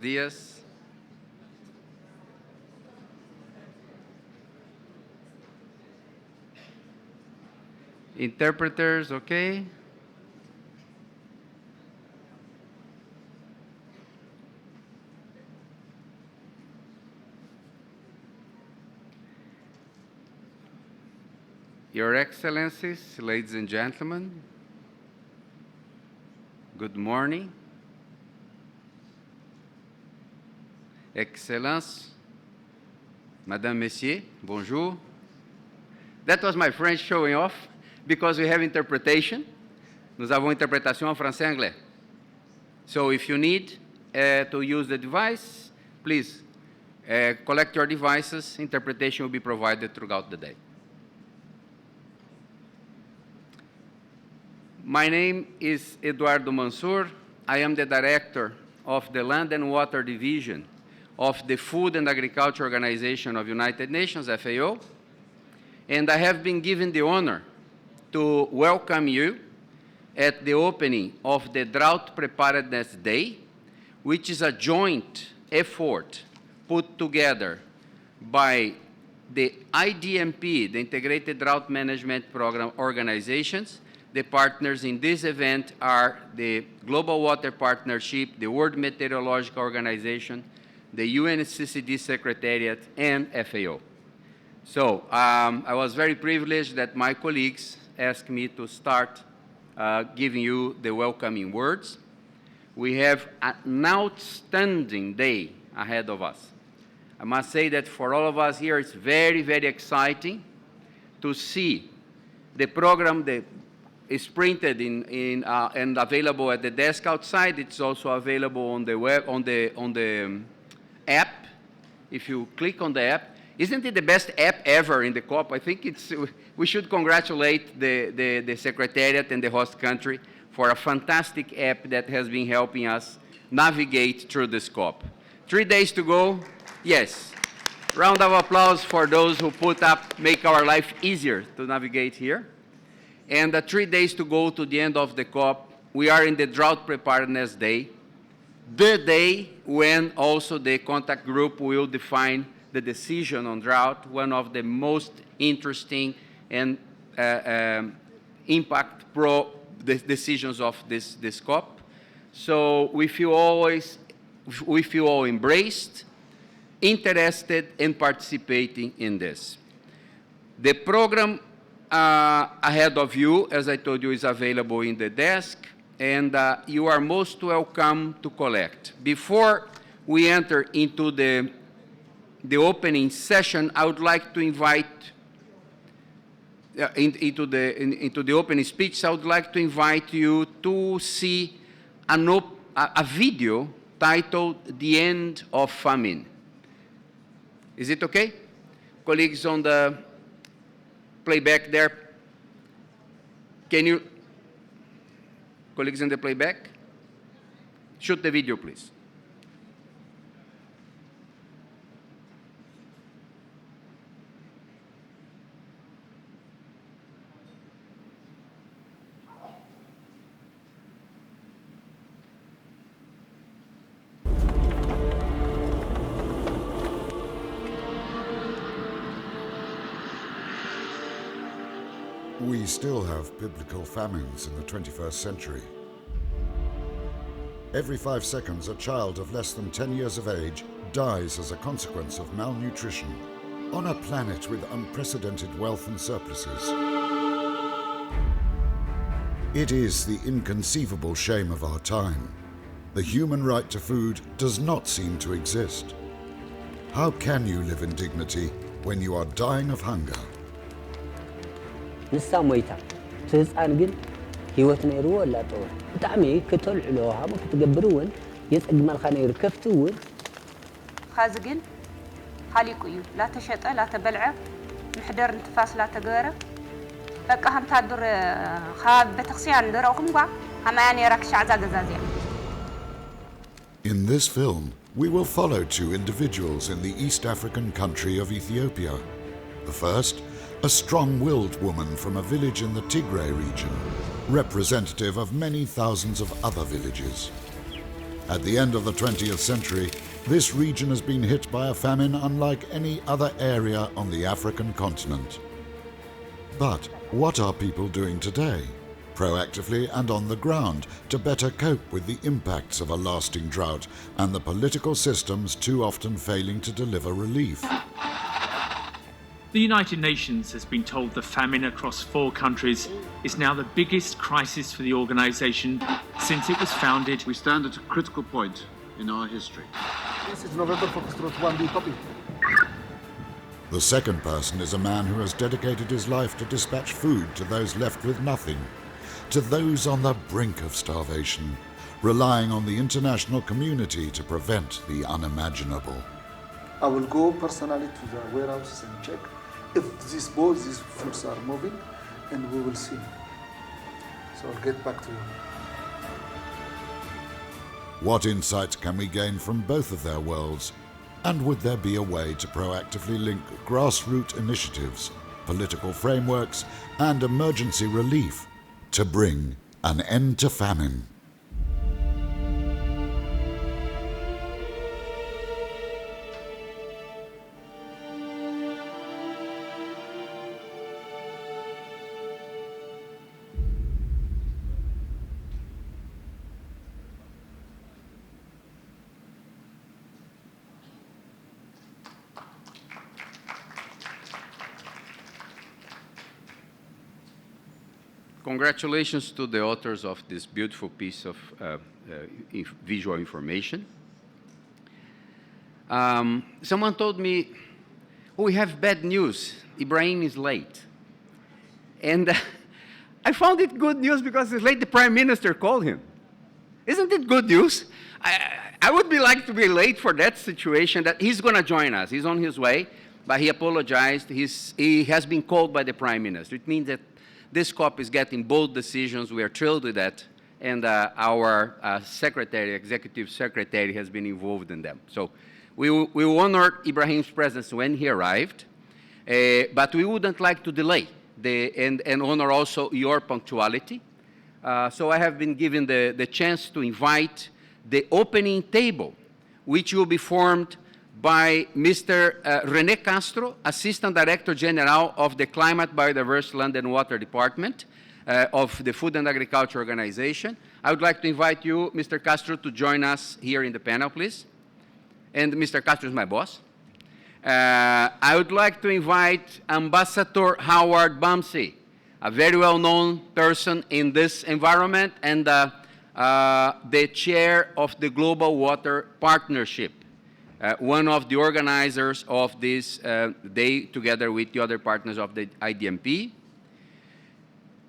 Dias. Interpreters, okay? Your Excellencies, ladies and gentlemen, good morning. Excellence, Madame, Messieurs, bonjour. That was my French showing off because we have interpretation. Nous avons interprétation en français et anglais. So if you need to use the device, please collect your devices. Interpretation will be provided throughout the day. My name is Eduardo Mansur. I am the director of the Land and Water Division of the Food and Agriculture Organization of United Nations, FAO, and I have been given the honor to welcome you at the opening of the Drought Preparedness Day, which is a joint effort put together by the IDMP, the Integrated Drought Management Program organizations. The partners in this event are the Global Water Partnership, the World Meteorological Organization, the UNCCD Secretariat, and FAO. So I was very privileged that my colleagues asked me to start giving you the welcoming words. We have an outstanding day ahead of us. I must say that for all of us here, it's very, very exciting to see the program that is printed and available at the desk outside. It's also available on the web, on the app. If you click on the app, isn't it the best app ever in the COP? I think we should congratulate the Secretariat and the host country for a fantastic app that has been helping us navigate through this COP. 3 days to go. Yes. Round of applause for those who make our life easier to navigate here. And 3 days to go to the end of the COP. We are in the Drought Preparedness Day, the day when also the contact group will define the decision on drought, one of the most interesting and impact decisions of this COP. So we feel all embraced, interested, and participating in this. The program ahead of you, as I told you, is available in the desk, and you are most welcome to collect. Before we enter into the opening session, I would like to invite, into the opening speech, I would like to invite you to see a video titled "The End of Famine." Is it okay? Colleagues on the playback there, can you, colleagues in the playback, shoot the video, please. We still have biblical famines in the 21st century. Every 5 seconds, a child of less than 10 years of age dies as a consequence of malnutrition on a planet with unprecedented wealth and surpluses. It is the inconceivable shame of our time. The human right to food does not seem to exist. How can you live in dignity when you are dying of hunger? ንሳ ሞይታ ህፃን ግን ህይወት ነይርዎ ላጠወ ብጣዕሚ ክትልዕሎ ሃሞ ክትገብርውን የፀግማልካ ነይሩ ከፍትውን ካዝ ግን ሃሊቁ እዩ ላ ተሸጠ ላ ተበልዐ ምሕደር እንትፋስ ላ ተገበረ በቃ ሃምታድር ካብ ቤተክርስቲያን ደረኹም ጓ ሃማያ ነይራ ክሻዕዛ ገዛዝያ In this film, we will follow 2 individuals in the East African country of Ethiopia. The first, a strong-willed woman from a village in the Tigray region, representative of many thousands of other villages. At the end of the 20th century, this region has been hit by a famine unlike any other area on the African continent. But what are people doing today, proactively and on the ground, to better cope with the impacts of a lasting drought and the political systems too often failing to deliver relief? The United Nations has been told the famine across 4 countries is now the biggest crisis for the organisation since it was founded. We stand at a critical point in our history. This is November Foxtrot 1B copy. The second person is a man who has dedicated his life to dispatch food to those left with nothing, to those on the brink of starvation, relying on the international community to prevent the unimaginable. I will go personally to the warehouses and check if these foods are moving, and we will see. So I'll get back to you. What insights can we gain from both of their worlds? And would there be a way to proactively link grassroots initiatives, political frameworks, and emergency relief to bring an end to famine? Congratulations to the authors of this beautiful piece of visual information. Someone told me, oh, we have bad news. Ibrahim is late. And I found it good news because it's late. The Prime Minister called him. Isn't it good news? I would like to be late for that situation, that he's going to join us. He's on his way, but he apologized. He has been called by the Prime Minister. It means that this COP is getting bold decisions. We are thrilled with that. And our executive secretary has been involved in them. So we will honor Ibrahim's presence when he arrived, but we wouldn't like to delay and honor also your punctuality. So I have been given the chance to invite the opening table, which will be formed by Mr. René Castro, Assistant Director General of the Climate, Biodiversity, Land and Water Department of the Food and Agriculture Organization. I would like to invite you, Mr. Castro, to join us here in the panel, please. And Mr. Castro is my boss. I would like to invite Ambassador Howard Bumsey, a very well-known person in this environment and the chair of the Global Water Partnership. One of the organizers of this day, together with the other partners of the IDMP.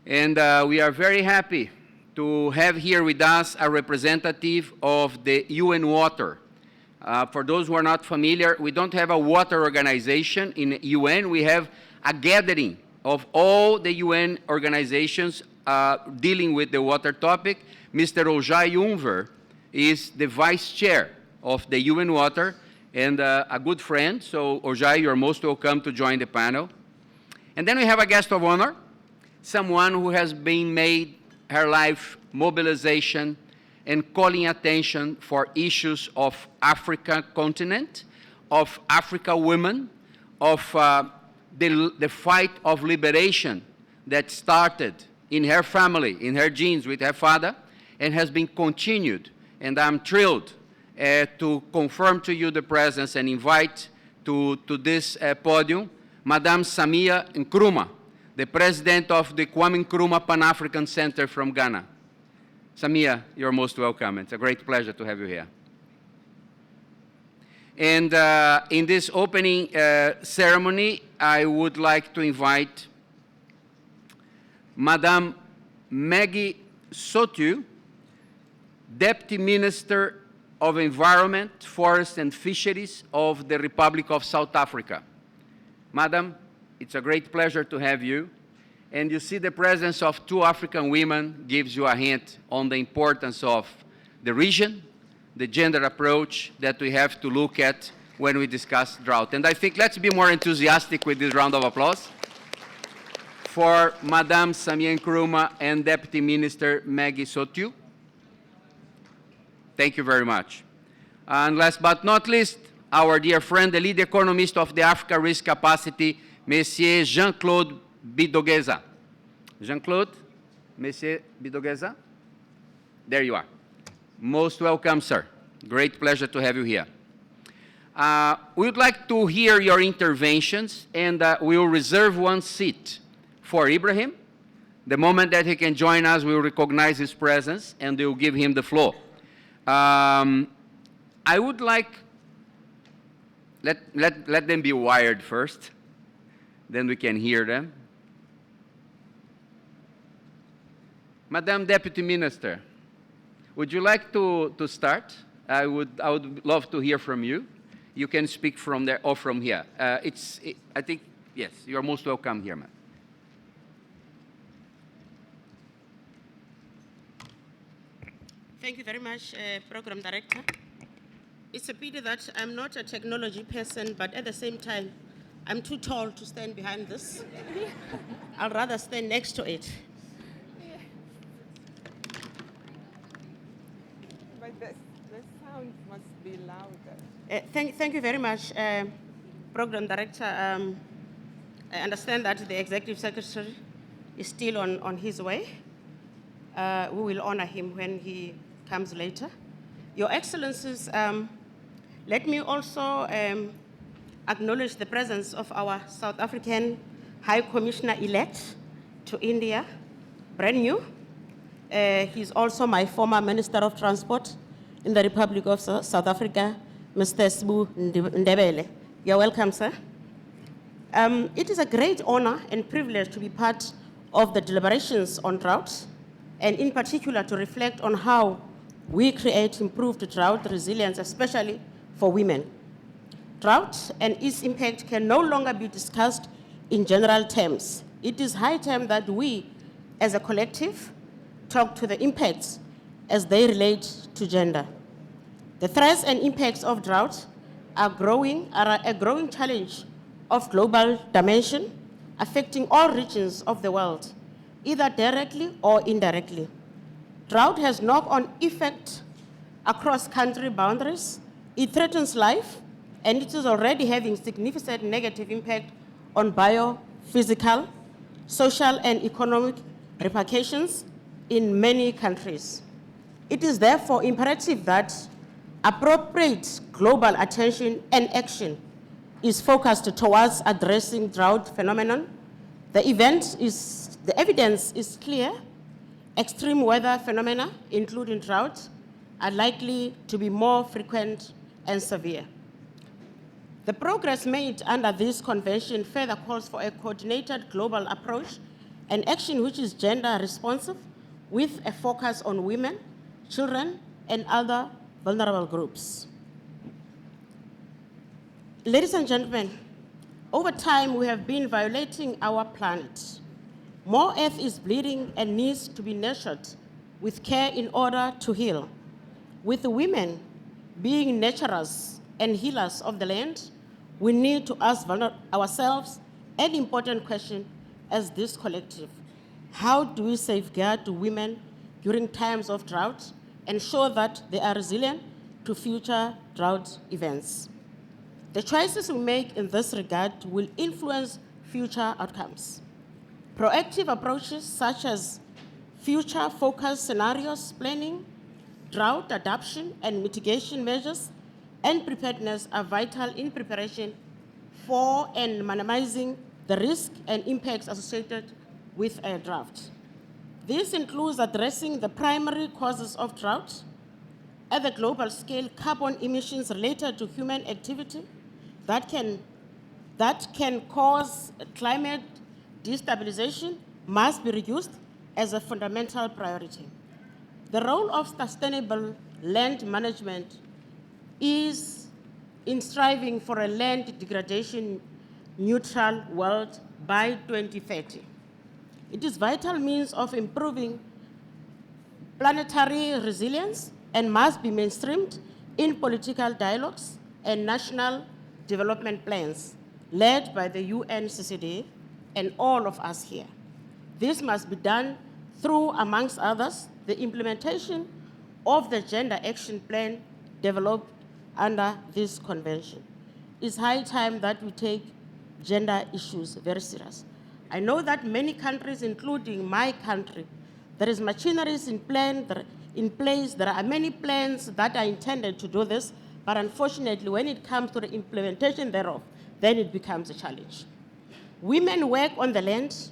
And we are very happy to have here with us a representative of the UN Water. For those who are not familiar, we don't have a water organization in UN. We have a gathering of all the UN organizations dealing with the water topic. Mr. Ojai Unver is the vice chair of the UN Water and a good friend. So, Ojai, you're most welcome to join the panel. And then we have a guest of honor, someone who has been made her life mobilization and calling attention for issues of Africa continent, of Africa women, of the fight of liberation that started in her family, in her genes with her father, and has been continued. And I'm thrilled to confirm to you the presence and invite to this podium Madame Samia Nkrumah, the president of the Kwame Nkrumah Pan-African Center from Ghana. Samia, you're most welcome. It's a great pleasure to have you here. And in this opening ceremony, I would like to invite Madame Maggie Sotu, Deputy Minister of Environment, Forest and Fisheries of the Republic of South Africa. Madam, it's a great pleasure to have you. And you see the presence of two African women gives you a hint on the importance of the region, the gender approach that we have to look at when we discuss drought. And I think let's be more enthusiastic with this round of applause for Madame Samia Nkrumah and Deputy Minister Maggie Sotu. Thank you very much. And last but not least, our dear friend, the lead economist of the Africa Risk Capacity, Monsieur Jean-Claude Bidogueza. Jean-Claude, Monsieur Bidogueza? There you are. Most welcome, sir. Great pleasure to have you here. We would like to hear your interventions, and we will reserve one seat for Ibrahim. The moment that he can join us, we will recognize his presence, and we will give him the floor. I would like, let them be wired first, then we can hear them. Madam Deputy Minister, would you like to start? I would love to hear from you. You can speak from there or from here. I think, yes, you are most welcome here, ma'am. Thank you very much, Program Director. It's a pity that I'm not a technology person, but at the same time, I'm too tall to stand behind this. I'll rather stand next to it. But the sound must be louder. Thank you very much, Program Director. I understand that the Executive Secretary is still on his way. We will honor him when he comes later. Your Excellencies, let me also acknowledge the presence of our South African High Commissioner-elect to India, brand new. He's also my former Minister of Transport in the Republic of South Africa, Mr. Sbu Ndebele. You're welcome, sir. It is a great honor and privilege to be part of the deliberations on drought, and in particular to reflect on how we create improved drought resilience, especially for women. Drought and its impact can no longer be discussed in general terms. It is high time that we, as a collective, talk to the impacts as they relate to gender. The threats and impacts of drought are a growing challenge of global dimension, affecting all regions of the world, either directly or indirectly. Drought has knock-on effect across country boundaries. It threatens life, and it is already having significant negative impact on biophysical, social, and economic repercussions in many countries. It is therefore imperative that appropriate global attention and action is focused towards addressing drought phenomenon. The evidence is clear. Extreme weather phenomena, including drought, are likely to be more frequent and severe. The progress made under this convention further calls for a coordinated global approach and action which is gender responsive, with a focus on women, children, and other vulnerable groups. Ladies and gentlemen, over time we have been violating our planet. More earth is bleeding and needs to be nurtured with care in order to heal. With women being nurturers and healers of the land, we need to ask ourselves an important question as this collective. How do we safeguard women during times of drought, ensure that they are resilient to future drought events? The choices we make in this regard will influence future outcomes. Proactive approaches such as future-focused scenarios planning, drought adaptation and mitigation measures, and preparedness are vital in preparation for and minimizing the risk and impacts associated with a drought. This includes addressing the primary causes of drought. At the global scale, carbon emissions related to human activity that can cause climate destabilization must be reduced as a fundamental priority. The role of sustainable land management is in striving for a land degradation neutral world by 2030. It is a vital means of improving planetary resilience and must be mainstreamed in political dialogues and national development plans led by the UNCCD and all of us here. This must be done through, amongst others, the implementation of the Gender Action Plan developed under this convention. It's high time that we take gender issues very serious. I know that many countries, including my country, there is machineries in place, there are many plans that are intended to do this, but unfortunately, when it comes to the implementation thereof, then it becomes a challenge. Women work on the land,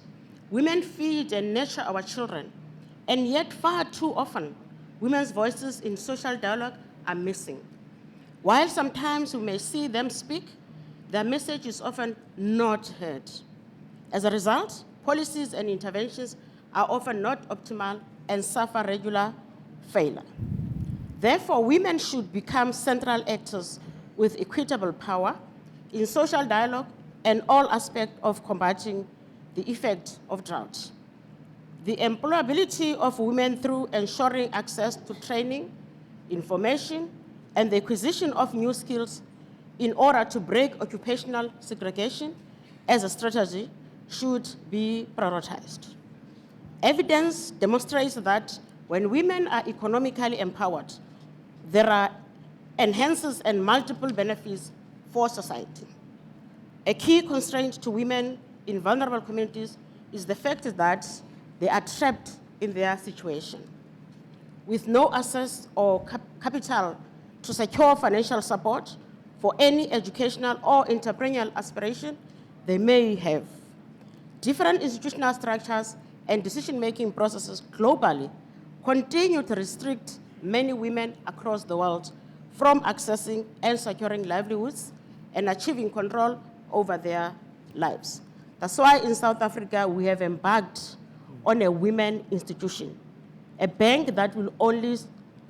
women feed and nurture our children, and yet far too often, women's voices in social dialogue are missing. While sometimes we may see them speak, their message is often not heard. As a result, policies and interventions are often not optimal and suffer regular failure. Therefore, women should become central actors with equitable power in social dialogue and all aspects of combating the effect of drought. The employability of women through ensuring access to training, information, and the acquisition of new skills in order to break occupational segregation as a strategy should be prioritized. Evidence demonstrates that when women are economically empowered, there are enhances and multiple benefits for society. A key constraint to women in vulnerable communities is the fact that they are trapped in their situation. With no access or capital to secure financial support for any educational or entrepreneurial aspiration they may have. Different institutional structures and decision-making processes globally continue to restrict many women across the world from accessing and securing livelihoods and achieving control over their lives. That's why in South Africa we have embarked on a women institution, a bank that will only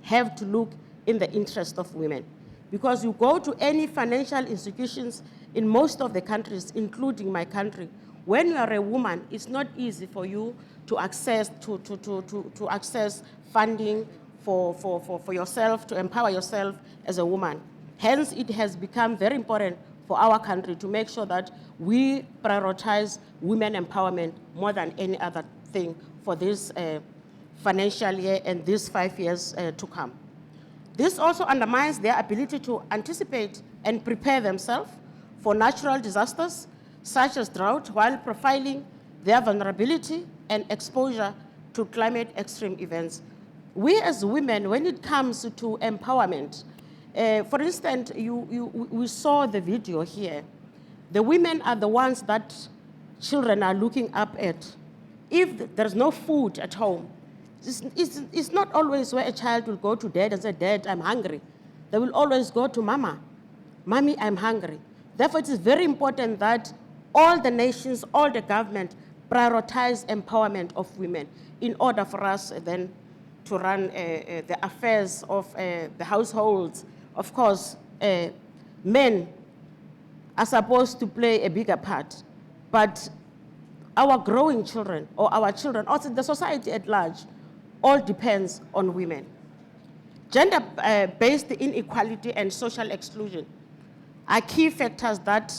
have to look in the interest of women. Because you go to any financial institutions in most of the countries, including my country, when you are a woman, it's not easy for you to access access funding for yourself, to empower yourself as a woman. Hence, it has become very important for our country to make sure that we prioritize women empowerment more than any other thing for this financial year and these 5 years to come. This also undermines their ability to anticipate and prepare themselves for natural disasters such as drought while profiling their vulnerability and exposure to climate extreme events. We as women, when it comes to empowerment, for instance, we saw the video here. The women are the ones that children are looking up at. If there's no food at home, it's not always where a child will go to dad and say, Dad, I'm hungry. They will always go to Mama. Mommy, I'm hungry. Therefore, it is very important that all the nations, all the government prioritize empowerment of women in order for us then to run the affairs of the households. Of course, men are supposed to play a bigger part, but our growing children, or our children, also the society at large, all depends on women. Gender-based inequality and social exclusion are key factors that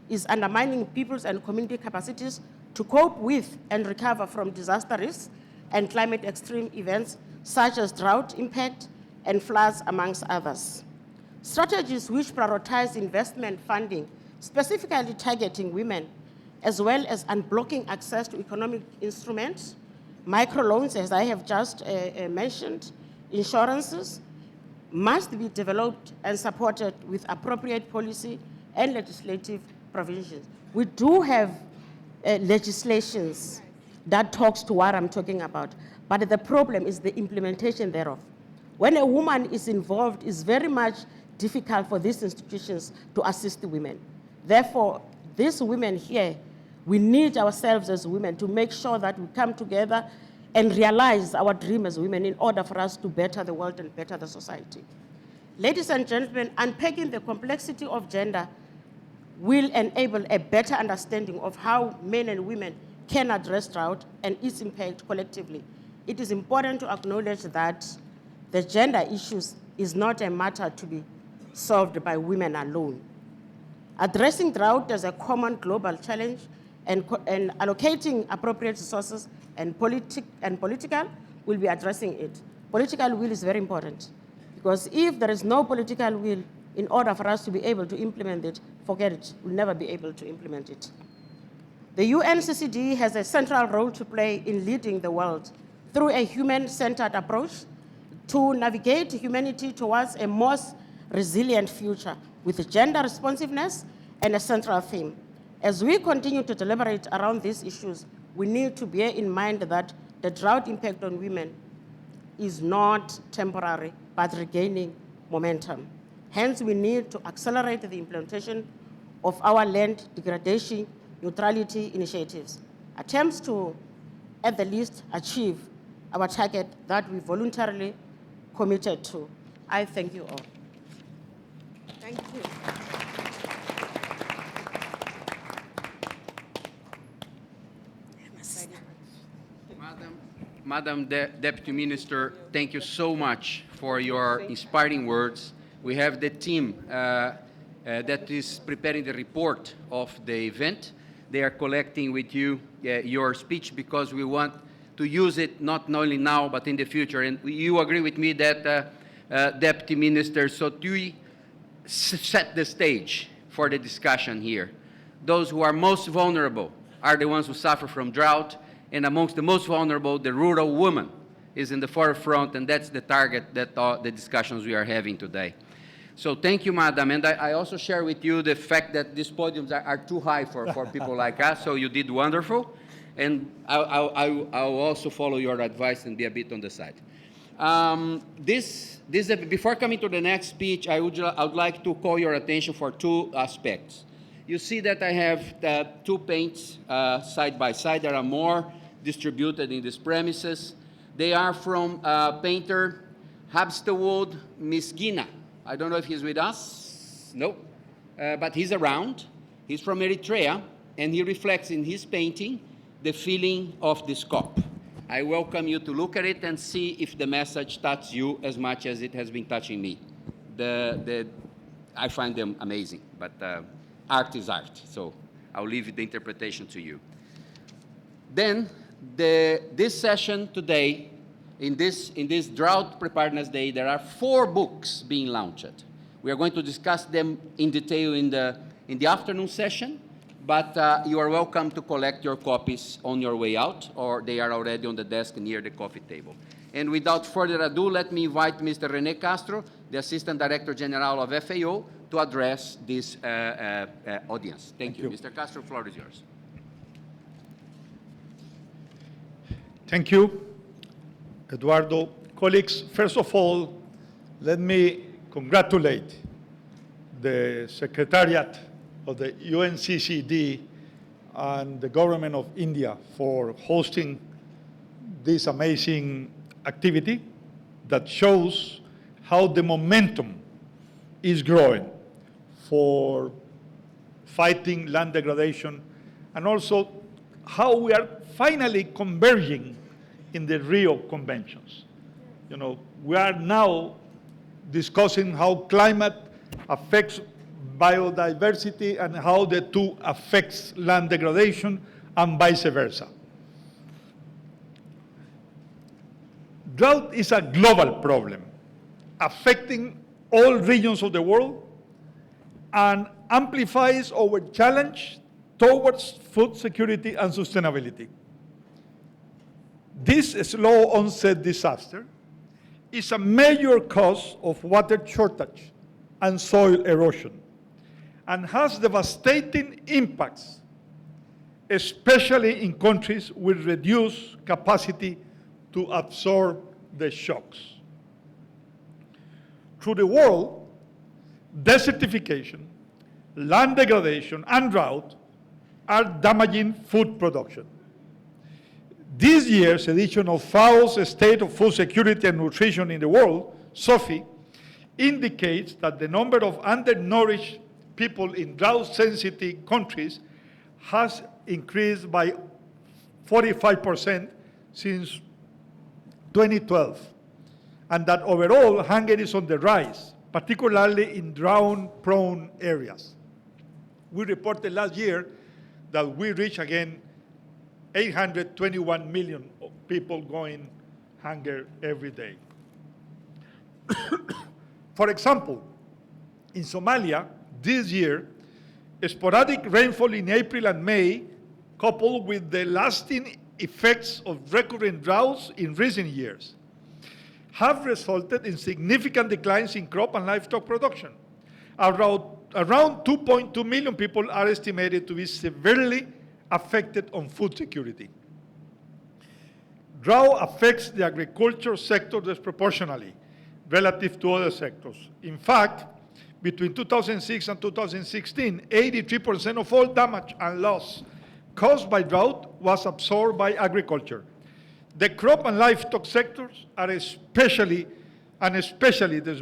is undermining people's and community capacities to cope with and recover from disaster risks and climate extreme events such as drought impact and floods, amongst others. Strategies which prioritize investment funding, specifically targeting women, as well as unblocking access to economic instruments, microloans, as I have just mentioned, insurances, must be developed and supported with appropriate policy and legislative provisions. We do have legislations that talks to what I'm talking about, but the problem is the implementation thereof. When a woman is involved, it's very much difficult for these institutions to assist the women. Therefore, these women here, we need ourselves as women to make sure that we come together and realize our dream as women in order for us to better the world and better the society. Ladies and gentlemen, unpacking the complexity of gender will enable a better understanding of how men and women can address drought and its impact collectively. It is important to acknowledge that the gender issues is not a matter to be solved by women alone. Addressing drought as a common global challenge and allocating appropriate resources and political will be addressing it. political will is very important, because if there is no political will in order for us to be able to implement it, forget it, we'll never be able to implement it. The UNCCD has a central role to play in leading the world through a human-centered approach to navigate humanity towards a more resilient future with gender responsiveness and a central theme. As we continue to deliberate around these issues, we need to bear in mind that the drought impact on women is not temporary, but regaining momentum. Hence, we need to accelerate the implementation of our land degradation neutrality initiatives, attempts to, at the least, achieve our target that we voluntarily committed to. I thank you all. Thank you. Madam Deputy Minister, thank you so much for your inspiring words. We have the team that is preparing the report of the event. They are collecting with you your speech because we want to use it not only now but in the future. And you agree with me that Deputy Minister Sotui set the stage for the discussion here. Those who are most vulnerable are the ones who suffer from drought, and amongst the most vulnerable, the rural woman is in the forefront, and that's the target that the discussions we are having today. So thank you, Madam. And I also share with you the fact that these podiums are too high for people like us, so you did wonderful. And I'll also follow your advice and be a bit on the side. Before coming to the next speech, I would like to call your attention for two aspects. You see that I have two paints side by side. There are more distributed in these premises. They are from painter Habstewood Misgina. I don't know if he's with us. No, but he's around. He's from Eritrea, and he reflects in his painting the feeling of this COP. I welcome you to look at it and see if the message touches you as much as it has been touching me. I find them amazing, but art is art, so I'll leave the interpretation to you. Then, this session today, in this Drought Preparedness Day, there are 4 books being launched. We are going to discuss them in detail in the afternoon session, but you are welcome to collect your copies on your way out, or they are already on the desk near the coffee table. And without further ado, let me invite Mr. René Castro, the Assistant Director General of FAO, to address this audience. Thank you. Mr. Castro, the floor is yours. Thank you, Eduardo. Colleagues, first of all, let me congratulate the Secretariat of the UNCCD and the Government of India for hosting this amazing activity that shows how the momentum is growing for fighting land degradation, and also how we are finally converging in the RIO conventions. You know, we are now discussing how climate affects biodiversity and how the two affects land degradation and vice versa. Drought is a global problem affecting all regions of the world and amplifies our challenge towards food security and sustainability. This slow onset disaster is a major cause of water shortage and soil erosion, and has devastating impacts, especially in countries with reduced capacity to absorb the shocks. Through the world, desertification, land degradation, and drought are damaging food production. This year's edition of FAO's State of Food Security and Nutrition in the World, SOFI, indicates that the number of undernourished people in drought-sensitive countries has increased by 45% since 2012, and that overall hunger is on the rise, particularly in drought-prone areas. We reported last year that we reached again 821 million people going hunger every day. For example, in Somalia, this year, sporadic rainfall in April and May, coupled with the lasting effects of recurrent droughts in recent years, have resulted in significant declines in crop and livestock production. Around 2.2 million people are estimated to be severely affected on food security. Drought affects the agriculture sector disproportionately relative to other sectors. In fact, between 2006 and 2016, 83% of all damage and loss caused by drought was absorbed by agriculture. The crop and livestock sectors are especially the